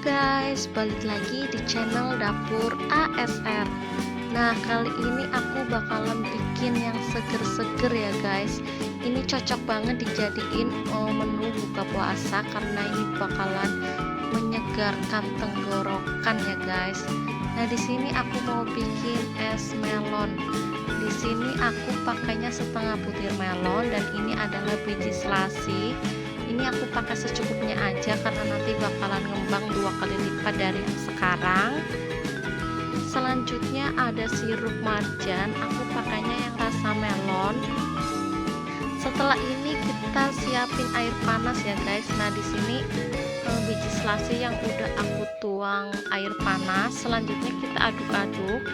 guys, balik lagi di channel Dapur ASR. Nah, kali ini aku bakalan bikin yang seger-seger ya guys. Ini cocok banget dijadiin menu buka puasa karena ini bakalan menyegarkan tenggorokan ya guys. Nah, di sini aku mau bikin es melon. Di sini aku pakainya setengah butir melon dan ini adalah biji selasi. Ini aku pakai secukupnya aja karena nanti bakalan ngembang 2 kali lipat dari yang sekarang. Selanjutnya ada sirup marjan, aku pakainya yang rasa melon. Setelah ini kita siapin air panas ya guys. Nah, di sini biji selasi yang udah aku tuang air panas. Selanjutnya kita aduk-aduk.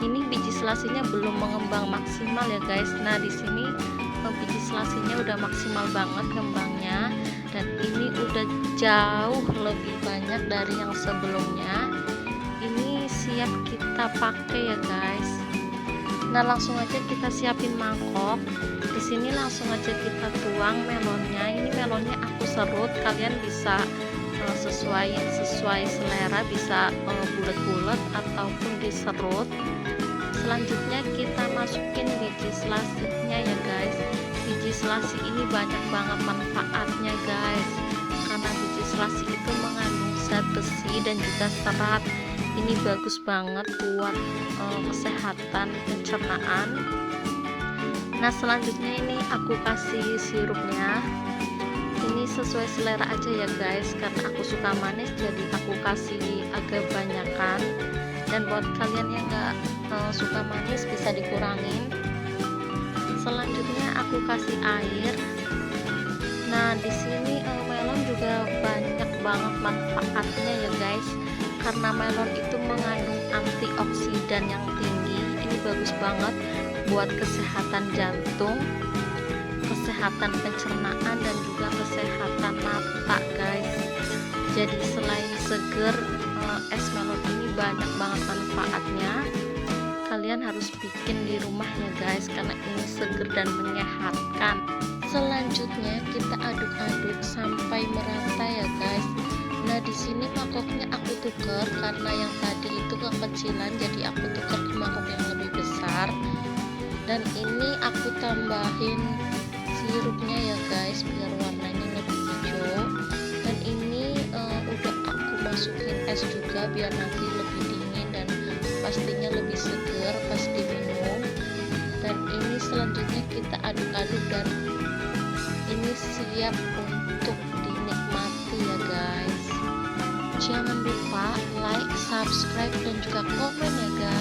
Ini biji selasinya belum mengembang maksimal ya guys. Nah, di sini biji selasinya udah maksimal banget ngembangnya dan ini udah jauh lebih banyak dari yang sebelumnya. Ini siap kita pakai ya guys. Nah, langsung aja kita siapin mangkok. Di sini langsung aja kita tuang melonnya. Ini melonnya aku serut, kalian bisa sesuai selera, bisa bulat-bulat ataupun diserut. Selanjutnya kita masukin biji selasinya ya guys. Biji selasi ini banyak banget manfaatnya guys, karena biji selasi itu mengandung zat besi dan juga serat. Ini bagus banget buat kesehatan pencernaan. Nah, selanjutnya ini aku kasih sirupnya. Ini sesuai selera aja ya guys, karena aku suka manis jadi aku kasih agak banyakan. Dan buat kalian yang gak suka manis bisa dikurangin. Selanjutnya aku kasih air. Nah, di sini melon juga banyak banget manfaatnya ya guys, karena melon itu mengandung antioksidan yang tinggi. Ini bagus banget buat kesehatan jantung, kesehatan pencernaan, dan juga kesehatan mata guys. Jadi selain seger, es melon ini banyak banget manfaatnya. Kalian harus bikin di rumah ya guys, karena ini seger dan menyehatkan. Selanjutnya kita aduk-aduk sampai merata ya guys. Nah, di sini mangkoknya aku tuker karena yang tadi itu kekecilan, jadi aku tuker ke mangkok yang lebih besar. Dan ini aku tambahin sirupnya ya guys biar warnanya lebih hijau. Dan ini udah aku masukin es juga biar nanti lebih dingin dan pastinya lebih segar pas diminum. Dan ini selanjutnya kita aduk-aduk dan ini siap untuk dinikmati ya guys. Jangan lupa like, subscribe, dan juga komen ya guys.